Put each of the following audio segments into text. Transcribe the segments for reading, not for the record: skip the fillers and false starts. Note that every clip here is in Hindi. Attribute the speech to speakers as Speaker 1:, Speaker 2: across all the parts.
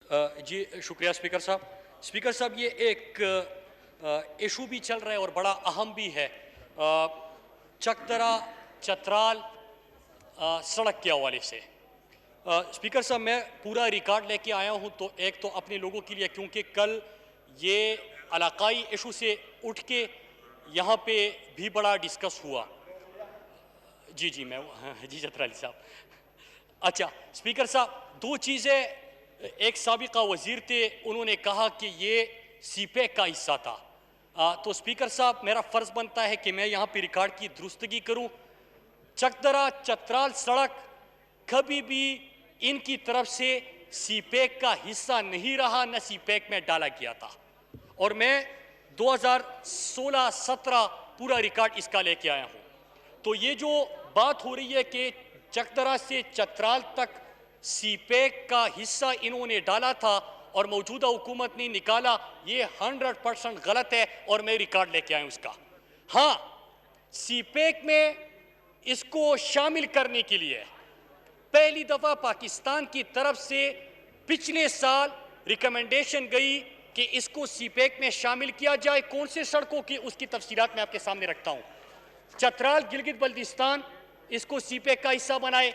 Speaker 1: जी शुक्रिया स्पीकर साहब। स्पीकर साहब, ये एक इशू भी चल रहा है और बड़ा अहम भी है। चकदरा चतराल सड़क के हवाले से स्पीकर साहब, मैं पूरा रिकॉर्ड लेके आया हूं, तो एक तो अपने लोगों के लिए, क्योंकि कल ये इलाकाई इशू से उठ के यहाँ पे भी बड़ा डिस्कस हुआ। जी जी मैं हाँ, जी चतराली साहब। अच्छा स्पीकर साहब, दो चीज़ें। एक साबिका वजीर थे, उन्होंने कहा कि ये सीपैक का हिस्सा था। तो स्पीकर साहब, मेरा फ़र्ज़ बनता है कि मैं यहाँ पे रिकॉर्ड की दुरुस्तगी करूँ। चकदरा चतराल सड़क कभी भी इनकी तरफ से सीपैक का हिस्सा नहीं रहा, न सीपैक में डाला गया था। और मैं 2016-17 पूरा रिकॉर्ड इसका लेके आया हूँ। तो ये जो बात हो रही है कि चकदरा से चतराल तक सीपैक का हिस्सा इन्होंने डाला था और मौजूदा हुकूमत ने निकाला, ये 100% गलत है और मैं रिकॉर्ड लेके आया हूँ उसका। हाँ, सीपैक में इसको शामिल करने के लिए पहली दफा पाकिस्तान की तरफ से पिछले साल रिकमेंडेशन गई कि इसको सीपैक में शामिल किया जाए। कौन से सड़कों की, उसकी तफसीलात मैं आपके सामने रखता हूं। चतराल गिलगित बल्तिस्तान, इसको सीपैक का हिस्सा बनाए।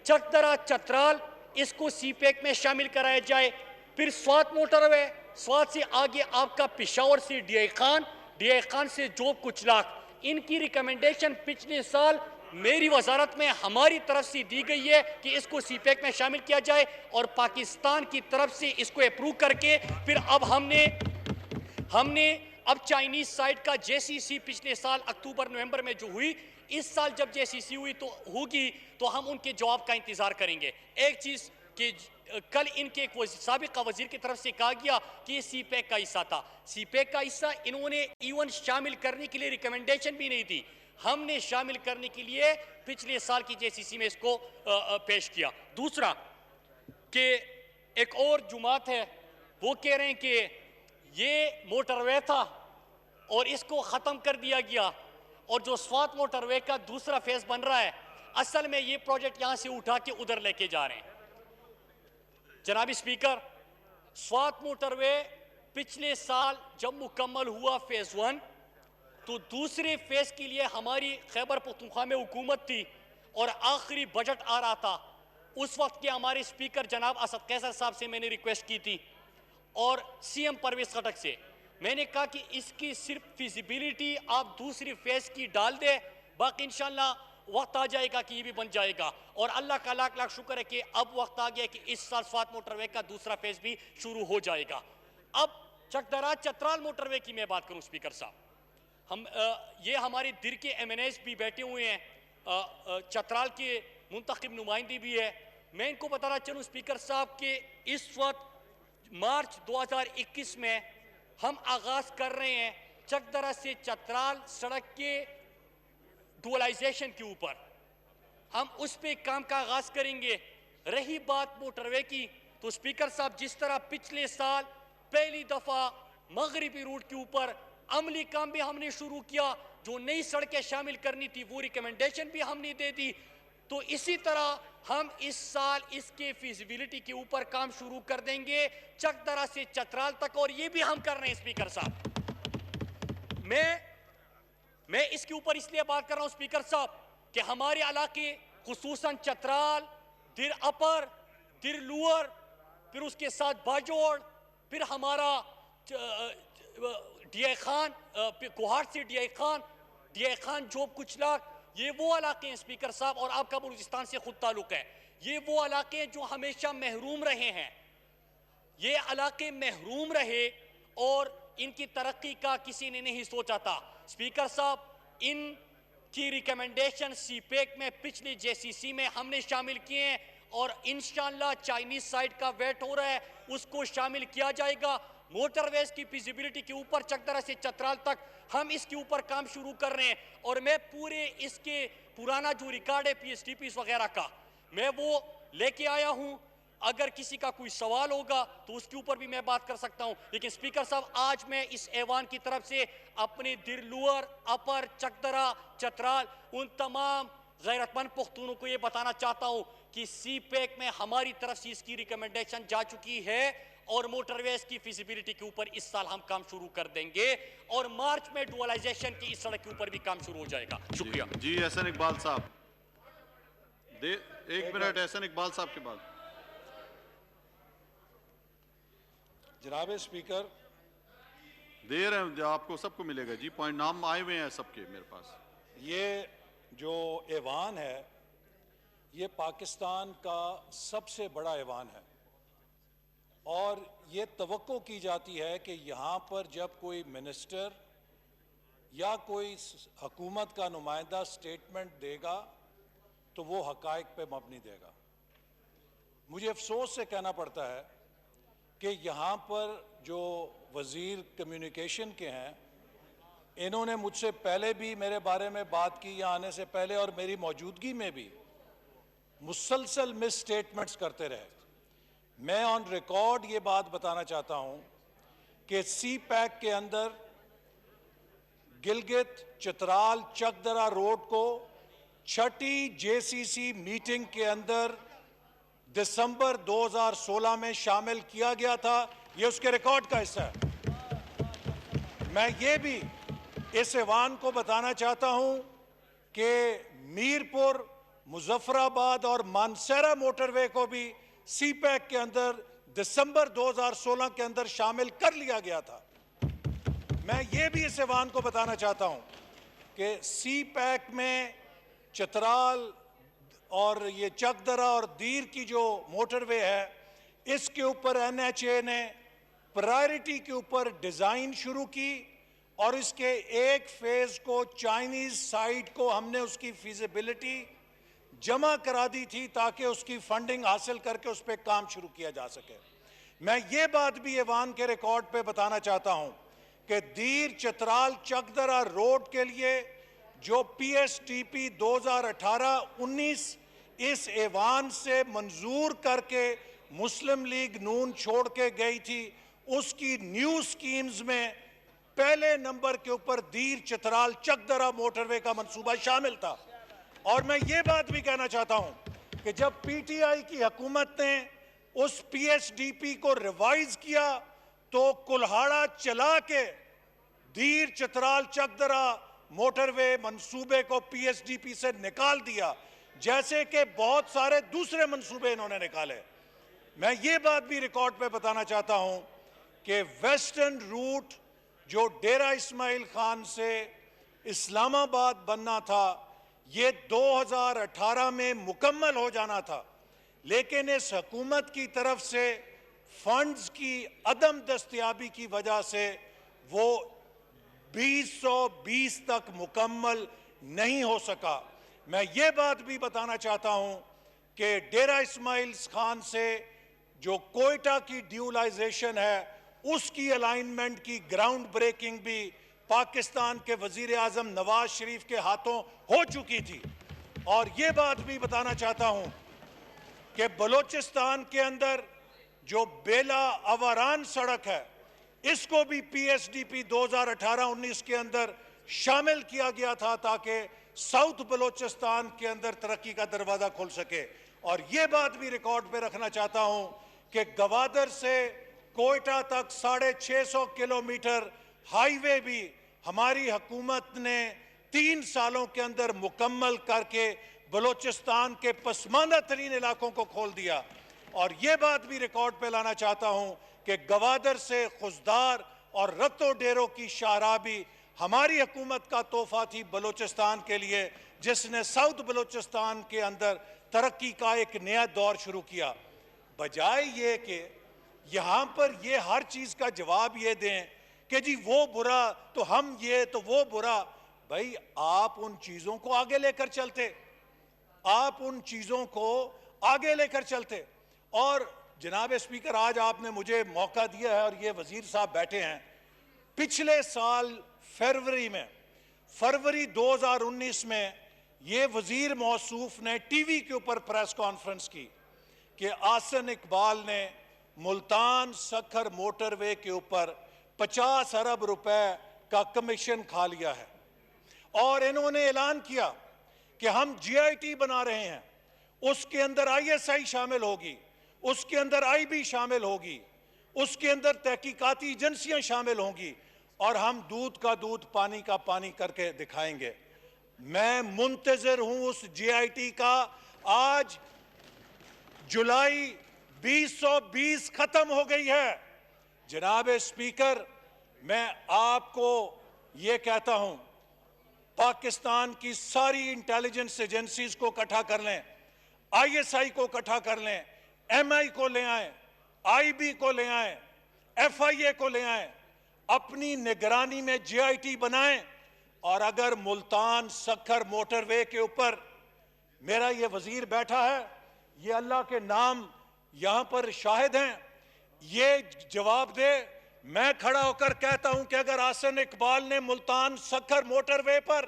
Speaker 1: चकदरा चतराल, इसको सीपैक में शामिल कराया जाए। फिर स्वात मोटरवे, स्वात से आगे आपका पिशावर से डीआई खान से जोब कुचलाक, इनकी रिकमेंडेशन पिछले साल मेरी वजारत में हमारी तरफ से दी गई है कि इसको सीपैक में शामिल किया जाए, और पाकिस्तान की तरफ से इसको अप्रूव करके फिर अब हमने अब चाइनीज साइड का जेसीसी पिछले साल अक्टूबर नवंबर में जो हुई, इस साल जब जेसीसी हुई तो होगी, तो हम उनके जवाब का इंतजार करेंगे। एक चीज कि कल इनके एक साबिका वजीर की तरफ से कहा गया कि ये सीपैक का हिस्सा था। सीपैक का हिस्सा इन्होंने इवन शामिल करने के लिए रिकमेंडेशन भी नहीं दी, हमने शामिल करने के लिए पिछले साल की जेसीसी में इसको पेश किया। दूसरा कि एक और जुमात है, वो कह रहे हैं कि ये मोटरवे था और इसको ख़त्म कर दिया गया, और जो स्वात मोटरवे का दूसरा फेज बन रहा है, असल में ये प्रोजेक्ट यहां से उठा के उधर लेके जा रहे हैं। जनाब स्पीकर, स्वात मोटरवे पिछले साल जब मुकम्मल हुआ फेज 1, तो दूसरे फेज के लिए हमारी खैबर पख्तूनख्वा में हुकूमत थी और आखिरी बजट आ रहा था। उस वक्त के हमारे स्पीकर जनाब असद कैसर साहब से मैंने रिक्वेस्ट की थी और सीएम परवेज खटक से मैंने कहा कि इसकी सिर्फ फिजिबिलिटी आप दूसरी फेज की डाल दे, बाकी इंशाल्लाह वक्त आ जाएगा कि ये भी बन जाएगा। और अल्लाह का लाख लाख शुक्र है कि अब वक्त आ गया कि इस साल स्वात मोटरवे का दूसरा फेज भी शुरू हो जाएगा। अब चकदरा चतराल मोटरवे की मैं बात करूं स्पीकर साहब, ये हमारे दिर के एमएनएस भी बैठे हुए हैं, चतराल के मुंतखब नुमाइंदे भी है। मैं इनको बताना चाहूँ स्पीकर साहब कि इस वक्त मार्च 2021 में हम आगाज कर रहे हैं चकदरा से चतराल सड़क के डुअलाइजेशन के ऊपर, हम उस पे काम का आगाज करेंगे। रही बात मोटरवे की, तो स्पीकर साहब जिस तरह पिछले साल पहली दफा मगरिबी रूट के ऊपर अमली काम भी हमने शुरू किया, जो नई सड़कें शामिल करनी थी वो रिकमेंडेशन भी हमने दे दी, तो इसी तरह हम इस साल इसके फिजिबिलिटी के ऊपर काम शुरू कर देंगे चकदरा से चतराल तक, और ये भी हम कर रहे हैं स्पीकर साहब। मैं इसके ऊपर इसलिए बात कर रहा हूं स्पीकर साहब कि हमारे इलाके खुसूसन चतराल, दिर अपर, दिर लोअर, फिर उसके साथ बाजोड़, फिर हमारा डीआई खान, कोहाट से डीआई खान जोब कुचलाक, ये वो इलाके हैं स्पीकर साहब, और आपका बलूचिस्तान से खुद ताल्लुक है, ये वो इलाके हैं जो हमेशा महरूम रहे हैं। ये इलाके महरूम रहे और इनकी तरक्की का किसी ने नहीं सोचा था। स्पीकर साहब, इनकी रिकमेंडेशन सीपैक में पिछली जेसीसी में हमने शामिल किए हैं, और इंशाल्लाह चाइनीज साइड का वेट हो रहा है, उसको शामिल किया जाएगा। मोटरवेज की फिजिबिलिटी के ऊपर चकदरा से चतराल तक हम इसके ऊपर काम शुरू कर रहे हैं, और मैं पूरे इसके पुराना जो रिकॉर्ड है पीएसटीपीस वगैरह का, मैं वो लेके आया हूं। अगर किसी का कोई सवाल होगा तो उसके ऊपर भी मैं बात कर सकता हूं, लेकिन स्पीकर साहब आज मैं इस ऐवान की तरफ से अपने दिर लोअर, अपर, चकदरा, चतराल, उन तमाम गैरतमंद पुख्तूनों को ये बताना चाहता हूं कि सीपैक में हमारी तरफ से इसकी रिकमेंडेशन जा चुकी है और मोटरवेज की फिजिबिलिटी के ऊपर इस साल हम काम शुरू कर देंगे और मार्च में डुअलाइजेशन की इस सड़क के ऊपर भी काम शुरू हो जाएगा। शुक्रिया
Speaker 2: जी। एहसन इकबाल साहब, एक मिनट, एहसन इकबाल साहब के बाद।
Speaker 3: जनाब स्पीकर,
Speaker 2: दे रहे हैं आपको, सबको मिलेगा जी। पॉइंट नाम आए हुए हैं सबके मेरे पास।
Speaker 3: ये जो ऐवान है ये पाकिस्तान का सबसे बड़ा ऐवान है और ये तवक्को की जाती है कि यहाँ पर जब कोई मिनिस्टर या कोई हुकूमत का नुमाइंदा स्टेटमेंट देगा तो वो हकायक पे मबनी देगा। मुझे अफसोस से कहना पड़ता है कि यहाँ पर जो वज़ीर कम्युनिकेशन के हैं इन्होंने मुझसे पहले भी मेरे बारे में बात की, यहाँ आने से पहले और मेरी मौजूदगी में भी मुसलसल मिस स्टेटमेंट्स करते रहे। मैं ऑन रिकॉर्ड ये बात बताना चाहता हूँ कि सी पैक के अंदर गिलगित चित्राल चकदरा रोड को छठी जेसीसी मीटिंग के अंदर दिसंबर 2016 में शामिल किया गया था। ये उसके रिकॉर्ड का हिस्सा है। मैं ये भी इस ऐवान को बताना चाहता हूं कि मीरपुर, मुजफ्फराबाद और मानसरा मोटरवे को भी सी पैक के अंदर दिसंबर 2016 के अंदर शामिल कर लिया गया था। मैं ये भी इस ऐवान को बताना चाहता हूं कि सी पैक में चित्राल और ये चकदरा और दीर की जो मोटरवे है इसके ऊपर एनएचए ने प्रायोरिटी के ऊपर डिज़ाइन शुरू की और इसके एक फेज़ को चाइनीज़ साइड को हमने उसकी फीजिबिलिटी जमा करा दी थी ताकि उसकी फंडिंग हासिल करके उस पर काम शुरू किया जा सके। मैं ये बात भी ऐवान के रिकॉर्ड पे बताना चाहता हूँ कि दीर चित्राल चकदरा रोड के लिए जो पीएसटीपी 2018-19 इस ऐवान से मंजूर करके मुस्लिम लीग नून छोड़ के गई थी, उसकी न्यू स्कीम्स में पहले नंबर के ऊपर दीर चित्राल चकदरा मोटरवे का मंसूबा शामिल था। और मैं ये बात भी कहना चाहता हूं कि जब पीटीआई की हुकूमत ने उस पीएसडीपी को रिवाइज किया तो कुल्हाड़ा चला के दीर चित्राल चकदरा मोटरवे मंसूबे को पीएसडीपी से निकाल दिया, जैसे कि बहुत सारे दूसरे मंसूबे इन्होंने निकाले। मैं ये बात भी रिकॉर्ड पे बताना चाहता हूं कि वेस्टर्न रूट जो डेरा इस्माइल खान से इस्लामाबाद बनना था ये 2018 में मुकम्मल हो जाना था, लेकिन इस हुकूमत की तरफ से फंड्स की अदम दस्तयाबी की वजह से वो 2020 तक मुकम्मल नहीं हो सका। मैं ये बात भी बताना चाहता हूं कि डेरा इस्माइल खान से जो कोयटा की ड्यूलाइजेशन है उसकी अलाइनमेंट की ग्राउंड ब्रेकिंग भी पाकिस्तान के वजीर आजम नवाज शरीफ के हाथों हो चुकी थी। और ये बात भी बताना चाहता हूं कि बलोचिस्तान के अंदर जो बेला अवारान सड़क है इसको भी पीएसडीपी 2018-19 के अंदर शामिल किया गया था ताकि साउथ बलोचिस्तान के अंदर तरक्की का दरवाजा खुल सके। और ये बात भी रिकॉर्ड पे रखना चाहता हूं कि गवादर से कोयटा तक 650 किलोमीटर हाईवे भी हमारी हुकूमत ने 3 सालों के अंदर मुकम्मल करके बलोचिस्तान के पसमानदा तरीन इलाकों को खोल दिया। और ये बात भी रिकॉर्ड पे लाना चाहता हूं कि गवादर से खुजदार और रत्तो डेरो की शाहराह भी हमारी हुकूमत का तोहफा थी बलोचिस्तान के लिए, जिसने साउथ बलोचिस्तान के अंदर तरक्की का एक नया दौर शुरू किया। बजाय ये कि यहाँ पर ये हर चीज़ का जवाब ये दें कि जी वो बुरा तो हम ये तो वो बुरा, भाई आप उन चीज़ों को आगे लेकर चलते, आप उन चीज़ों को आगे लेकर चलते। और जनाब स्पीकर, आज आपने मुझे मौका दिया है और ये वजीर साहब बैठे हैं, पिछले साल फरवरी 2019 में ये वजीर मौसूफ ने टीवी के ऊपर प्रेस कॉन्फ्रेंस की कि आसन इकबाल ने मुल्तान सखर मोटरवे के ऊपर 50 अरब रुपए का कमीशन खा लिया है और इन्होंने ऐलान किया कि हम जीआईटी बना रहे हैं, उसके अंदर आईएसआई शामिल होगी, उसके अंदर आईबी शामिल होगी उसके अंदर तहकीकाती एजेंसियां शामिल होंगी और हम दूध का दूध पानी का पानी करके दिखाएंगे। मैं मुंतजर हूं उस GIT का। आज जुलाई 2020 खत्म हो गई है। जनाब स्पीकर, मैं आपको यह कहता हूं, पाकिस्तान की सारी इंटेलिजेंस एजेंसीज को इकट्ठा कर लें, ISI को इकट्ठा कर लें, MI को ले आए, IB को ले आए, FIA को ले आए, अपनी निगरानी में GIT बनाएं। और अगर मुल्तान सक्खर मोटरवे के ऊपर मेरा ये वजीर बैठा है, ये अल्लाह के नाम यहां पर शाहिद हैं, ये जवाब दे। मैं खड़ा होकर कहता हूं कि अगर आसन इकबाल ने मुल्तान सक्खर मोटरवे पर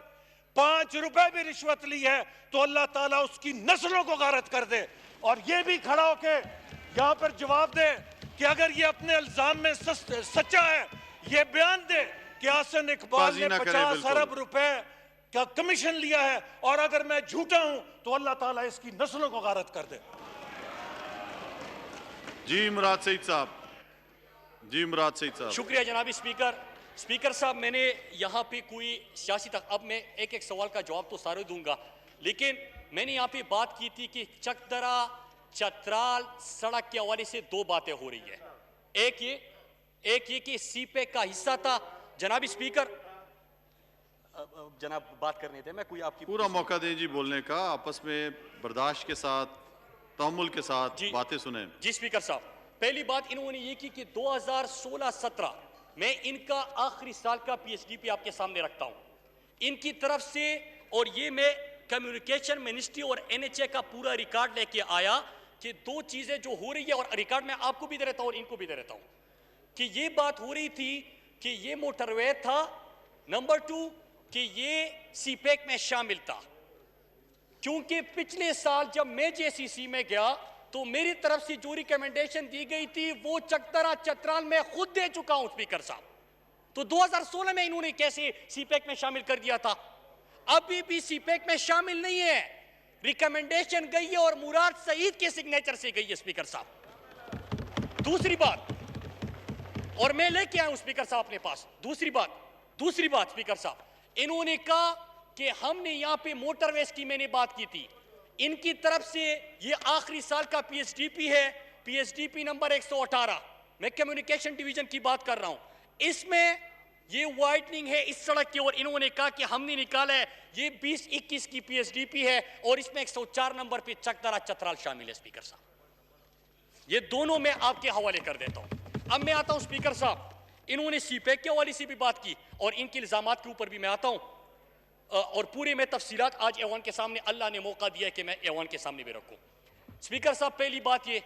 Speaker 3: 5 रुपए भी रिश्वत ली है तो अल्लाह ताला उसकी नस्लों को गारत कर दे। और ये भी खड़ा होकर यहां पर जवाब दे कि अगर ये अपने इल्जाम में सच्चा है, ये बयान दे कि आसन इकबाल ने 50 अरब रुपए का कमीशन लिया है, और अगर मैं झूठा हूं तो अल्लाह ताला इसकी नस्लों को गारत कर दे।
Speaker 2: जी मुराद सईद साहब, जी मुराद सईद साहब।
Speaker 1: शुक्रिया जनाब स्पीकर। स्पीकर साहब, मैंने यहाँ पे कोई सियासी तक, अब मैं एक एक सवाल का जवाब तो सारे दूंगा, लेकिन मैंने यहाँ पे बात की थी कि चकदरा चतराल सड़क के हवाले से 2 बातें हो रही है। एक ये कि CPEC का हिस्सा था। जनाब स्पीकर, जनाब बात करने दें, मैं कोई आपकी
Speaker 2: पूरा मौका दें जी बोलने का, आपस में बर्दाश्त के साथ, तहम्मुल के साथ बातें सुने। जी
Speaker 1: स्पीकर साहब, पहली बात इन्होंने ये की कि 2016-17 में इनका आखिरी साल का PSDP आपके सामने रखता हूं इनकी तरफ से, और ये मैं कम्युनिकेशन मिनिस्ट्री और NHA का पूरा रिकॉर्ड लेके आया कि 2 चीजें जो हो रही है, और रिकॉर्ड मैं आपको भी दे रहता हूं और इनको भी दे रहता हूं, कि ये बात हो रही थी कि ये मोटरवे था, नंबर 2 कि ये CPEC में शामिल था। क्योंकि पिछले साल जब मैं JCC में गया तो मेरी तरफ से जो रिकमेंडेशन दी गई थी वो चकदरा चतराल में खुद दे चुका हूं स्पीकर साहब। तो 2016 में इन्होंने कैसे CPEC में शामिल कर दिया था? अभी भी CPEC में शामिल नहीं है, रिकमेंडेशन गई है और मुराद सईद के सिग्नेचर से गई है स्पीकर साहब। दूसरी बात, और मैं लेके आया हूं स्पीकर साहब अपने पास, दूसरी बात स्पीकर साहब, इन्होंने कहा कि हमने यहां पे मोटरवेज की मैंने बात की थी, इनकी तरफ से ये आखिरी साल का PSDP है, PSDP नंबर 118, मैं कम्युनिकेशन डिवीजन की बात कर रहा हूं, इसमें ये वाइटनिंग है इस सड़क की, और इन्होंने कहा कि हमने निकाला है ये 2021 की PSDP है और इसमें 104 नंबर पे चकदरा चतराल शामिल है स्पीकर साहब। ये दोनों मैं आपके हवाले कर देता हूं। अब मैं आता हूं स्पीकर साहब, इन्होंने CPEC के हवाले से भी बात की और इनके इल्जामात के ऊपर भी मैं आता हूं, और पूरे में तफसीलात आज ऐवान के सामने अल्लाह ने मौका दिया है कि मैं ऐवान के सामने भी रखूं। स्पीकर साहब, पहली बात ये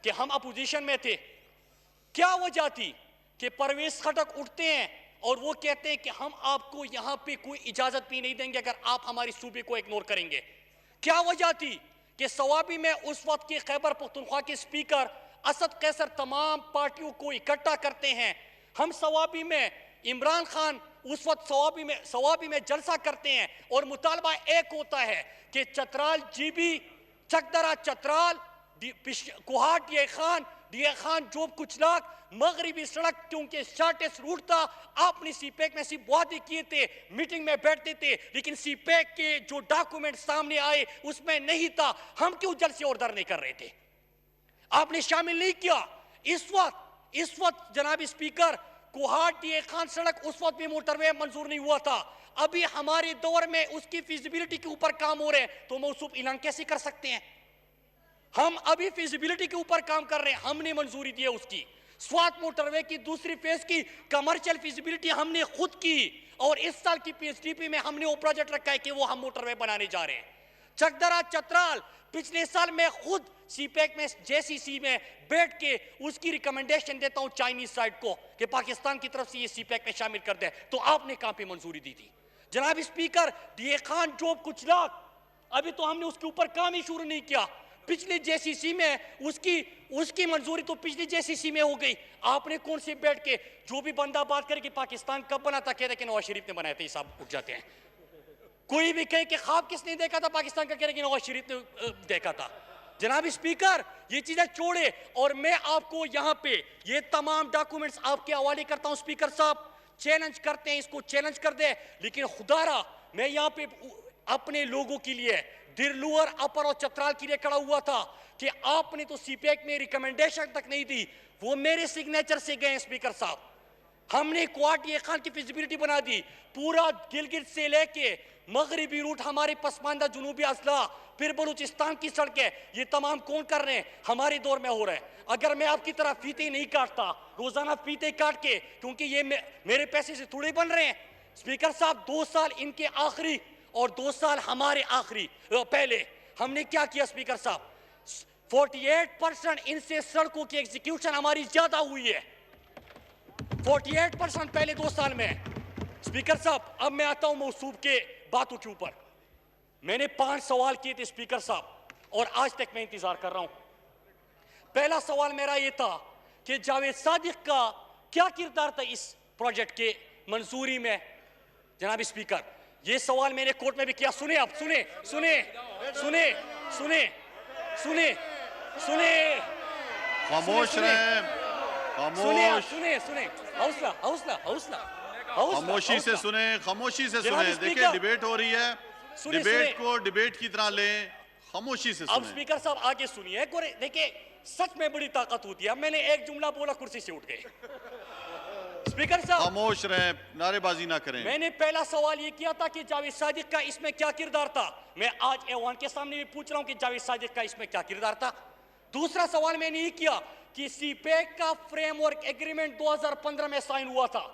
Speaker 1: कि हम अपोजिशन में थे, क्या वजह थी कि परवेज खटक उठते हैं और वो कहते हैं कि हम आपको यहां पे कोई इजाजत भी नहीं देंगे अगर आप हमारी सूबे को इग्नोर करेंगे? क्या वजह थी कि सवाबी में उस वक्त के खैबर पख्तूनख्वा के स्पीकर असद कैसर तमाम पार्टियों को इकट्ठा करते हैं, हम सवाबी में इमरान खान उस वक्त सवाबी में जलसा करते हैं और मुतालबा एक होता है कि चतराल GB, चकदरा चतराल, कुहाट डीए खान जोब कुचलाक मगरिबी सड़क, क्योंकि शॉर्टेस्ट रूट था। आपने CPEC में सिर्फ वादे किए थे, मीटिंग में बैठते थे, लेकिन CPEC के जो डॉक्यूमेंट सामने आए उसमें नहीं था। हम क्यों जलसे और धरने कर रहे थे? आपने शामिल नहीं किया। इस वक्त जनाब स्पीकर, कुहाट डीए खान सड़क उस वक्त भी मोटरवे मंजूर नहीं हुआ था। अभी हमारे दौर में उसकी फिजिबिलिटी के ऊपर काम हो रहे हैं, तो मौसूफ ऐलान कैसे कर सकते हैं? हम अभी फिजिबिलिटी के ऊपर काम कर रहे हैं, हमने मंजूरी दी है उसकी। स्वात मोटरवे की दूसरी फेज की कमर्शियल फिजिबिलिटी हमने खुद की, और इस साल की PSDP में हमने वो प्रोजेक्ट रखा है कि वो हम मोटरवे बनाने जा रहे हैं। चकदरा चतराल पिछले साल मैं खुद CPEC में JCC में बैठ के उसकी रिकमेंडेशन देता हूं चाइनीज साइड को कि पाकिस्तान की तरफ से ये CPEC में शामिल कर दे, तो आपने कहां पे मंजूरी दी थी? जनाब स्पीकर, डीए खान जोब कुचलाक, अभी तो हमने उसके ऊपर काम ही शुरू नहीं किया। पिछले JCC में उसकी मंजूरी तो पिछली JCC में हो गई। आपने कौन से बैठ के जो भी बंदा बात करे कि पाकिस्तान कब बना था, कहते कि नवाज शरीफ ने बनाया था, ये सब उठ जाते हैं। कोई भी कहे कि ख्वाब किसने देखा था पाकिस्तान का, कह रहे कि नवाज शरीफ ने देखा था। जनाब स्पीकर, ये चीजें छोड़े और मैं आपको यहां पे ये तमाम डॉक्यूमेंट्स आपके हवाले करता हूं। स्पीकर साहब चैलेंज करते हैं, इसको चैलेंज कर दे, लेकिन खुदारा मैं यहां पे अपने लोगों के लिए, दिरलूअर, अपर और चतराल के लिए खड़ा हुआ था कि आपने तो सीपैक में रिकमेंडेशन तक नहीं दी, वो मेरे सिग्नेचर से गए। स्पीकर साहब, हमने क्वाड ये खान की फिजिबिलिटी बना दी, पूरा गिलगित से लेके मगरिबी रूट हमारे पसमानदा जुनूबी अजला, फिर बलूचिस्तान की सड़कें, ये तमाम कौन कर रहे हैं? हमारे दौर में हो रहा है। अगर मैं आपकी तरह फीते नहीं काटता, रोजाना फीते काट के, क्योंकि ये मेरे पैसे से थोड़े बन रहे हैं। स्पीकर साहब, 2 साल इनके आखिरी और 2 साल हमारे आखिरी पहले हमने क्या किया? स्पीकर साहब, 48% इनसे सड़कों की एग्जीक्यूशन हमारी ज्यादा हुई है, 48% पहले 2 साल में। स्पीकर साहब, अब मैं आता हूं मौसूफ के बातों के ऊपर। मैंने 5 सवाल किए थे स्पीकर साहब, और आज तक मैं इंतजार कर रहा हूं। पहला सवाल मेरा यह था कि जावेद सादिक का क्या किरदार था इस प्रोजेक्ट के मंजूरी में? जनाब स्पीकर, यह सवाल मैंने कोर्ट में भी किया। सुने आप, सुने सुने सुने सुने सुने सुने
Speaker 2: खामोश रहें, खामोश,
Speaker 1: सुने सुने, हौसला हौसला हौसला,
Speaker 2: खामोशी से सुने, खामोशी से सुने। देखिए डिबेट हो रही है, डिबेट को डिबेट की तरह लें, खामोशी से सुने।
Speaker 1: अब स्पीकर साहब आगे सुनिए। देखिए, सच में बड़ी ताकत होती है। अब मैंने एक जुमला बोला, कुर्सी से उठ गए। स्पीकर साहब
Speaker 2: खामोश रहें, नारेबाजी ना करें।
Speaker 1: मैंने पहला सवाल ये किया था कि जावेद सादिक का इसमें क्या किरदार था। मैं आज ऐवान के सामने भी पूछ रहा हूं कि जावेद सादिक का इसमें क्या किरदार था। दूसरा सवाल मैंने ये किया कि सीपैक का फ्रेमवर्क एग्रीमेंट 2015 में साइन हुआ था।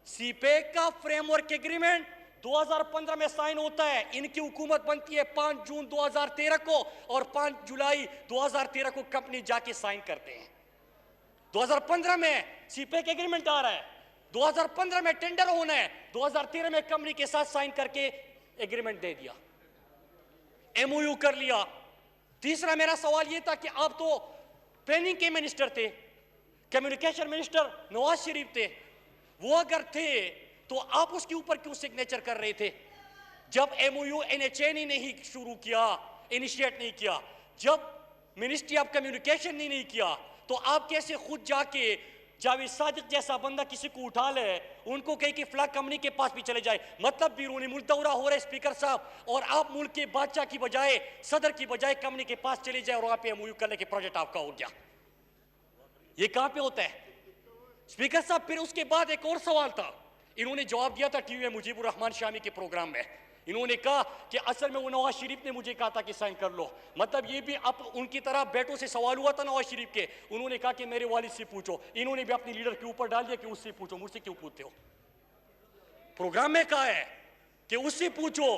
Speaker 1: सीपैक का फ्रेमवर्क एग्रीमेंट 2015 में साइन होता है। इनकी हुकूमत बनती है 5 जून 2013 को, और 5 जुलाई 2013 को कंपनी जाके साइन करते हैं। 2015 में सीपैक एग्रीमेंट आ रहा है, 2015 में टेंडर होना है, 2013 में कंपनी के साथ साइन करके एग्रीमेंट दे दिया, एमओयू कर लिया। तीसरा मेरा सवाल यह था कि आप तो प्लानिंग के मिनिस्टर थे, कम्युनिकेशन मिनिस्टर नवाज शरीफ थे, वो अगर थे तो आप उसके ऊपर क्यों सिग्नेचर कर रहे थे? जब एमओयू एनएचए ने नहीं शुरू किया, इनिशिएट नहीं किया, जब मिनिस्ट्री ऑफ कम्युनिकेशन ने नहीं किया, तो आप कैसे खुद जाके जावेद सादिक जैसा बंदा किसी को उठा ले, उनको कहे कि फ्लैग कंपनी के पास भी चले जाए? मतलब बिरूनी मुल्क दौरा हो रहा है स्पीकर साहब, और आप मुल्क के बादशाह की बजाय, सदर की बजाय कंपनी के पास चले जाए और वहां पे एमओयू करने के प्रोजेक्ट आपका हो गया। ये कहां पे होता है स्पीकर साहब? फिर उसके बाद एक और सवाल था, इन्होंने जवाब दिया था टीवी मुजीबुर रहमान शामी के प्रोग्राम में। इन्होंने कहा कि असल में वो नवाज शरीफ ने मुझे कहा था कि साइन कर लो। मतलब ये भी अब उनकी तरह बेटों से सवाल हुआ था नवाज शरीफ के, उन्होंने कहा कि मेरे वालिद से पूछो। इन्होंने भी अपने लीडर के ऊपर डाल दिया कि उससे पूछो, मुझसे क्यों पूछते हो? प्रोग्राम में कहा है कि उससे पूछो,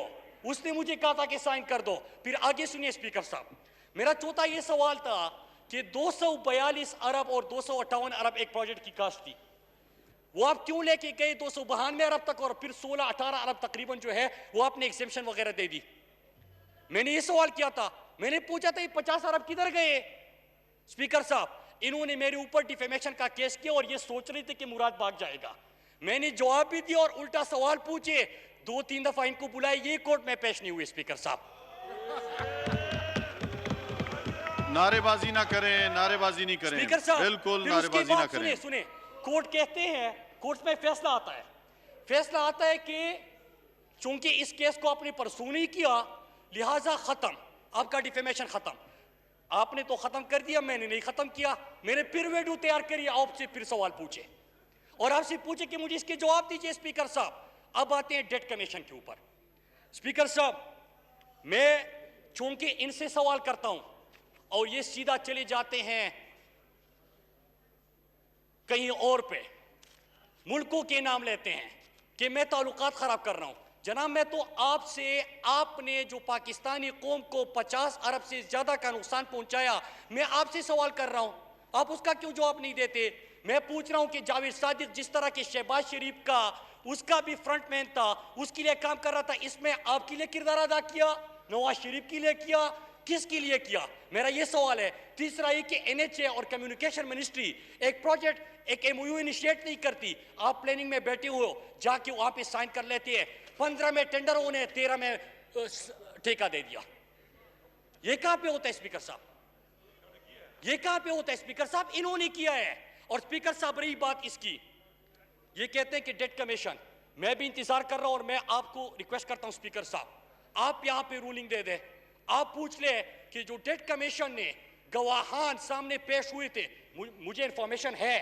Speaker 1: उसने मुझे कहा था कि साइन कर दो। फिर आगे सुनिए स्पीकर साहब, मेरा चौथा ये सवाल था कि 242 अरब और 258 अरब एक प्रोजेक्ट की कास्ट थी, वो आप क्यों लेके गए 292 अरब तक, और फिर 16-18 अरब तकरीबन जो है वो आपने एग्जेम्पशन वगैरह दे दी? मैंने ये सवाल किया था, मैंने पूछा था ये 50 अरब किधर गए? स्पीकर साहब, इन्होंने मेरे ऊपर डिफेमेशन का केस किया और ये सोच रहे थे कि मुराद भाग जाएगा। मैंने जवाब भी दिया और उल्टा सवाल पूछे, 2-3 दफा इनको बुलाए, ये कोर्ट में पेश नहीं हुए। स्पीकर साहब
Speaker 2: नारेबाजी ना करें, नारेबाजी नहीं करें,
Speaker 1: स्पीकर साहब
Speaker 2: बिल्कुल
Speaker 1: फिर उसके
Speaker 2: नारेबाजी ना
Speaker 1: बाद
Speaker 2: करें।
Speaker 1: सुने, कोर्ट कहते हैं, कोर्ट में फैसला आता है, फैसला आता है कि चूंकि इस केस को आपने परसू नहीं किया, लिहाजा खत्म, आपका डिफेमेशन खत्म। आपने तो खत्म कर दिया, मैंने नहीं खत्म किया। मैंने फिर वीडियो तैयार करी, आपसे फिर सवाल पूछे और आपसे पूछे कि मुझे इसके जवाब दीजिए। स्पीकर साहब अब आते हैं डेट कमीशन के ऊपर। स्पीकर साहब, मैं चूंकि इनसे सवाल करता हूं और ये सीधा चले जाते हैं कहीं और पे, मुल्कों के नाम लेते हैं कि मैं ताल्लुकात खराब कर रहा हूं। जनाब, मैं तो आपसे, आपने जो पाकिस्तानी कौम को 50 अरब से ज्यादा का नुकसान पहुंचाया, मैं आपसे सवाल कर रहा हूं, आप उसका क्यों जवाब नहीं देते? मैं पूछ रहा हूं कि जावेद सादिक जिस तरह के शहबाज शरीफ का, उसका भी फ्रंटमैन था, उसके लिए काम कर रहा था, इसमें आपके लिए किरदार अदा किया, नवाज शरीफ के लिए किया, किसके लिए किया? मेरा यह सवाल है। तीसरा ये कि एनएचए और कम्युनिकेशन मिनिस्ट्री एक प्रोजेक्ट, एक एमओयू इनिशिएट नहीं करती, आप प्लानिंग में बैठे हो, जाके वहां पे साइन कर लेते हैं, 15 में टेंडर होने, 13 में ठेका दे दिया। ये कहां पे होता है स्पीकर साहब? ये कहां पे होता है स्पीकर साहब? इन्होंने किया है। और स्पीकर साहब रही बात इसकी, ये कहते हैं कि डेट कमीशन, मैं भी इंतजार कर रहा हूं और मैं आपको रिक्वेस्ट करता हूं स्पीकर साहब, आप यहां पे रूलिंग दे दे। आप पूछ ले कि जो डेट कमीशन ने गवाहान सामने पेश हुए थे, मुझे इंफॉर्मेशन है,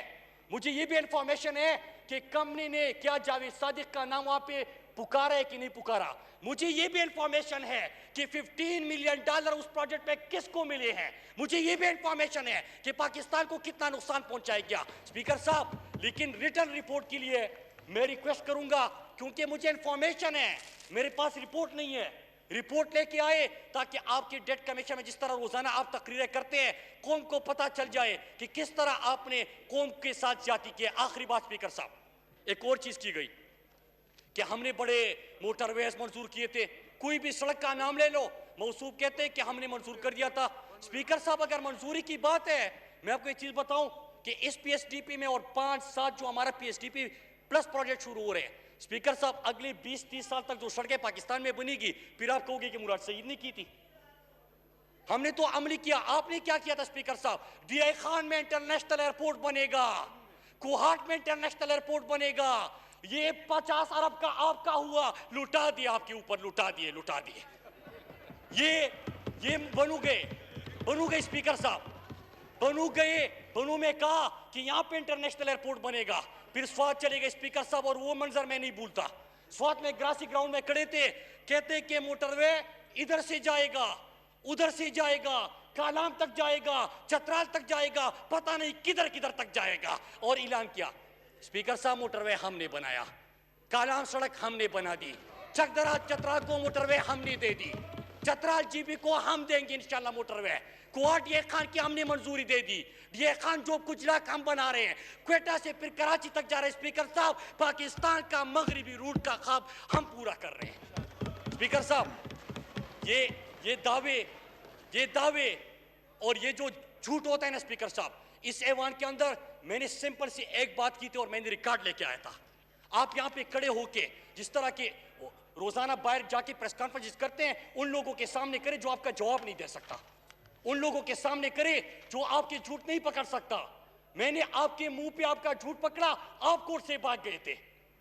Speaker 1: मुझे ये भी इंफॉर्मेशन है कि कंपनी ने क्या जावेद सादिक का नाम वहां पे पुकारा है कि नहीं पुकारा। मुझे ये भी इंफॉर्मेशन है कि $15 मिलियन उस प्रोजेक्ट में किसको मिले हैं। मुझे ये भी इंफॉर्मेशन है कि पाकिस्तान को कितना नुकसान पहुंचाया गया। स्पीकर साहब, लेकिन रिटर्न रिपोर्ट के लिए मैं रिक्वेस्ट करूंगा, क्योंकि मुझे इंफॉर्मेशन है, मेरे पास रिपोर्ट नहीं है, रिपोर्ट लेके आए ताकि आपके डेट कमीशन में जिस तरह रोजाना आप तकरीरें करते हैं, कौम को पता चल जाए कि किस तरह आपने कौम के साथ ज्यादती की। आखिरी बात स्पीकर साहब, एक और चीज की गई कि हमने बड़े मोटरवेज मंजूर किए थे। कोई भी सड़क का नाम ले लो, मौसूफ कहते हैं कि हमने मंजूर कर दिया था। स्पीकर साहब, अगर मंजूरी की बात है, मैं आपको एक चीज बताऊं कि इस PSDP में और 5-7 जो हमारा PSDP प्लस प्रोजेक्ट शुरू हो रहे हैं, स्पीकर साहब अगले 20-30 साल तक जो सड़कें पाकिस्तान में बनेगी, फिर आप कहोगे कि मुराद सईद ने की थी। हमने तो अमली किया, आपने क्या किया था स्पीकर साहब? DI खान में इंटरनेशनल एयरपोर्ट बनेगा, कोहाट में इंटरनेशनल एयरपोर्ट बनेगा। ये 50 अरब का आपका हुआ, लुटा दिया, आपके ऊपर लुटा दिए। ये बनू गए स्पीकर साहब, बनू में कहा कि यहां पे इंटरनेशनल एयरपोर्ट बनेगा, फिर स्वात चले गए स्पीकर साहब। और वो मंजर मैं नहीं भूलता, स्वात में ग्रासी ग्राउंड में खड़े थे, कहते कि मोटरवे इधर से जाएगा, उधर से जाएगा, कालाम तक जाएगा, चतराल तक जाएगा, पता नहीं किधर किधर तक जाएगा। और ऐलान किया स्पीकर साहब, मोटरवे हमने बनाया, कालाम सड़क हमने बना दी, चकदरा चतराल को मोटरवे हमने दे दी, चतराल GB को हम देंगे इंशाल्लाह मोटरवे, कोहाट ये खान की हमने मंजूरी दे दी, ये खान जो गुजरात हम बना रहे हैं, क्वेटा से फिर कराची तक जा रहे हैं। स्पीकर साहब, पाकिस्तान का मगरिबी रूट का ख्वाब हम पूरा कर रहे हैं। स्पीकर साहब, ये दावे और ये जो झूठ होता है ना स्पीकर साहब, इस ऐवान के अंदर मैंने सिंपल सी एक बात की थी और मैंने रिकॉर्ड लेके आया था। आप यहाँ पे खड़े होके जिस तरह के रोजाना बाहर जाके प्रेस कॉन्फ्रेंस करते हैं, उन लोगों के सामने करे जो आपका जवाब नहीं दे सकता, उन लोगों के सामने करे जो आपके झूठ नहीं पकड़ सकता। मैंने आपके मुंह पे आपका झूठ पकड़ा, आप कोर्ट से भाग गए थे।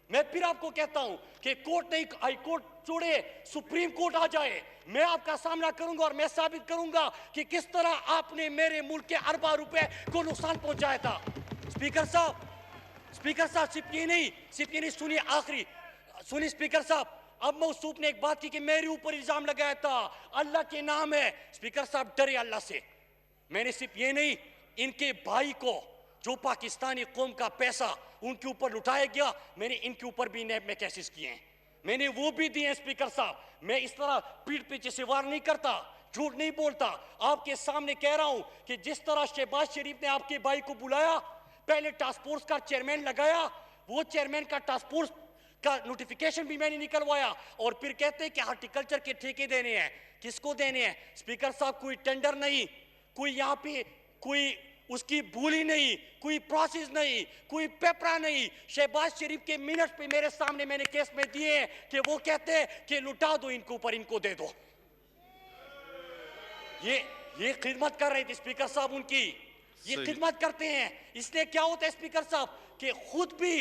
Speaker 1: मैं फिर आपको कहता हूं कि कोर्ट नहीं, हाई कोर्ट छोड़े, सुप्रीम कोर्ट आ जाए, मैं आपका सामना करूंगा और मैं साबित करूंगा कि किस तरह आपने मेरे मुल्क के अरबों रुपए को नुकसान पहुंचाया था। स्पीकर साहब, सिर्फ ये नहीं, सुनिए, आखिरी सुनिए स्पीकर साहब, अब मौसूफ ने एक बात की कि मेरे ऊपर इल्जाम लगाया था, अल्लाह के नाम है। स्पीकर साहब, डरे अल्लाह से। मैंने सिर्फ ये नहीं, इनके भाई को जो पाकिस्तानी कौम का पैसा उनके ऊपर लुटाया गया, मैंने इनके ऊपर भी नैब में केसेस किए हैं, मैंने वो भी दिए हैं। स्पीकर साहब, मैं इस तरह पीठ पीछे से वार नहीं करता, झूठ नहीं बोलता, आपके सामने कह रहा हूं कि जिस तरह शहबाज शरीफ ने आपके भाई को बुलाया, पहले टास्क फोर्स का चेयरमैन लगाया, वो चेयरमैन का टास्क फोर्स का नोटिफिकेशन भी मैंने निकलवाया, और फिर कहते हैं कि हार्टिकल्चर के ठेके देने हैं। किसको देने हैं स्पीकर साहब? कोई टेंडर नहीं, कोई यहाँ पे कोई उसकी भूली नहीं, कोई प्रोसेस नहीं, कोई पेपरा नहीं। शहबाज शरीफ के मिनट पे मेरे सामने मैंने केस में दिए हैं कि वो कहते हैं कि लुटा दो इनको, ऊपर इनको दे दो। ये खिदमत कर रहे थे स्पीकर साहब उनकी, ये खिदमत करते हैं। इसलिए क्या होता है स्पीकर साहब कि खुद भी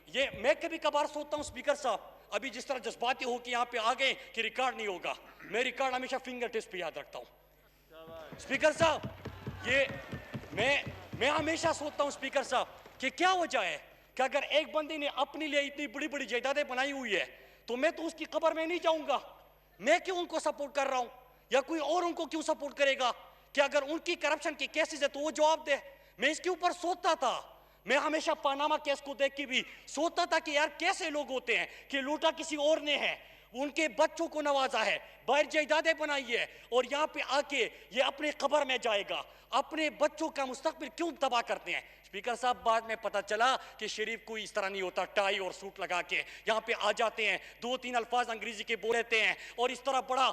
Speaker 1: ये मैं कभी कभार सोचता हूं स्पीकर साहब, अभी जिस तरह जज्बाती हो कि यहाँ पे आ गए कि रिकॉर्ड नहीं होगा, मैं रिकॉर्ड हमेशा फिंगर टिप्स पे याद रखता हूं। स्पीकर साहब, ये मैं हमेशा सोचता हूं स्पीकर साहब कि क्या वजह है कि अगर एक बंदे ने अपने लिए इतनी बड़ी बड़ी जायदादें बनाई हुई है, तो मैं तो उसकी खबर में नहीं जाऊंगा। मैं क्यों उनको सपोर्ट कर रहा हूं, या कोई और उनको क्यों सपोर्ट करेगा? कि अगर उनकी करप्शन के केसेस है तो वो जवाब दे। मैं इसके ऊपर सोचता था, मैं हमेशा पानामा केस को देख के भी सोचता था कि यार कैसे लोग होते हैं कि लूटा किसी और ने है, उनके बच्चों को नवाजा है, बाहर जायदादें बनाई है, और यहाँ पे आके ये अपने कब्र में जाएगा। अपने बच्चों का मुस्तकबिल क्यों तबाह करते हैं? स्पीकर साहब, बाद में पता चला कि शरीफ कोई इस तरह नहीं होता, टाई और सूट लगा के यहाँ पे आ जाते हैं, 2-3 अल्फाज अंग्रेजी के बोल लेते हैं और इस तरह बड़ा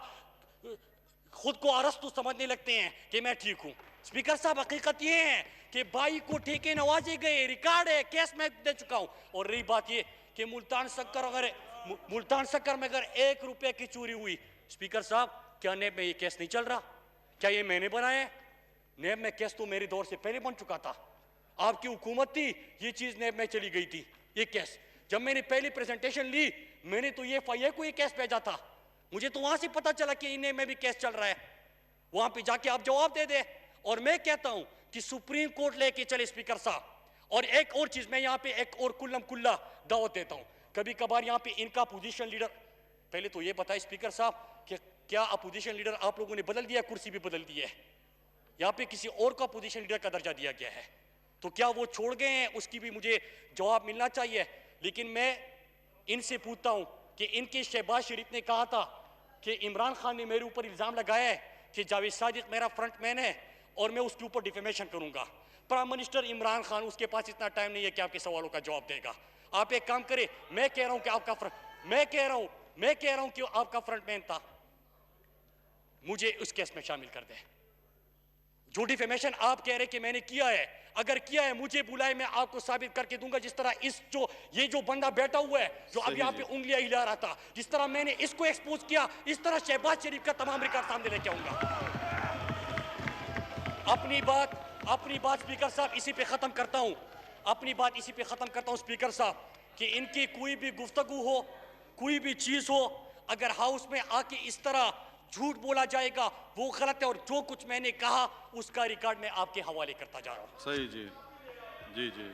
Speaker 1: खुद को अरस्तु समझने लगते हैं कि मैं ठीक हूं। स्पीकर साहब, हकीकत ये है कि भाई को ठेके नवाजे गए, रिकॉर्ड है, केस में दे चुका हूं। और रही बात ये कि मुल्तान शक्कर में अगर 1 रुपए की चोरी हुई, स्पीकर साहब, क्या नेब में ये केस नहीं चल रहा? क्या ये मैंने बनाया है? नेब में केस तो मेरे दौर से पहले बन चुका था, आपकी हुकूमत थी, ये चीज नेब में चली गई थी। ये केस जब मैंने पहली प्रेजेंटेशन ली, मैंने तो ये FIA को ये केस भेजा था, मुझे तो वहां से पता चला कि इन्हें में भी केस चल रहा है। वहां पे जाके आप जवाब दे दे। और मैं कहता हूं कि सुप्रीम कोर्ट लेके चले स्पीकर साहब। और एक और चीज, मैं यहां पे एक और कुल्लम कुल्ला दावत देता हूं, कभी कभार यहां पे इनका अपोजिशन लीडर, पहले तो ये बताए स्पीकर साहब कि क्या अपोजिशन लीडर आप लोगों ने बदल दिया, कुर्सी भी बदल दी है, यहां पे किसी और को अपोजिशन लीडर का दर्जा दिया गया है, तो क्या वो छोड़ गए हैं? उसकी भी मुझे जवाब मिलना चाहिए। लेकिन मैं इनसे पूछता हूं कि इनके शहबाज शरीफ ने कहा था कि इमरान खान ने मेरे ऊपर इल्जाम लगाया है कि जावेद सादिक मेरा फ्रंटमैन है और मैं उसके ऊपर डिफेमेशन करूंगा। प्राइम मिनिस्टर इमरान खान, उसके पास इतना टाइम नहीं है कि आपके सवालों का जवाब देगा। आप एक काम करें, मैं कह रहा हूं कि आपका फ्रंटमैन था, मुझे उस केस में शामिल कर दें। जो डिफेमेशन आप कह रहे कि मैंने किया है, अगर किया है मुझे बुलाए, मैं आपको साबित करके दूंगा। जिस तरह ये जो बंदा बैठा हुआ है जो अब यहाँ पे उंगलियां हिला रहा था, जिस तरह मैंने इसको एक्सपोज किया, इस तरह शहबाज शरीफ का तमाम रिकॉर्ड सामने लेके आऊंगा। अपनी बात स्पीकर साहब इसी पे खत्म करता हूं, स्पीकर साहब, कि इनकी कोई भी गुफ्तगू हो, कोई भी चीज हो, अगर हाउस में आके इस तरह झूठ बोला जाएगा वो गलत है। और जो कुछ मैंने कहा उसका रिकॉर्ड मैं आपके हवाले करता जा रहा हूं।
Speaker 2: सही जी, जी जी।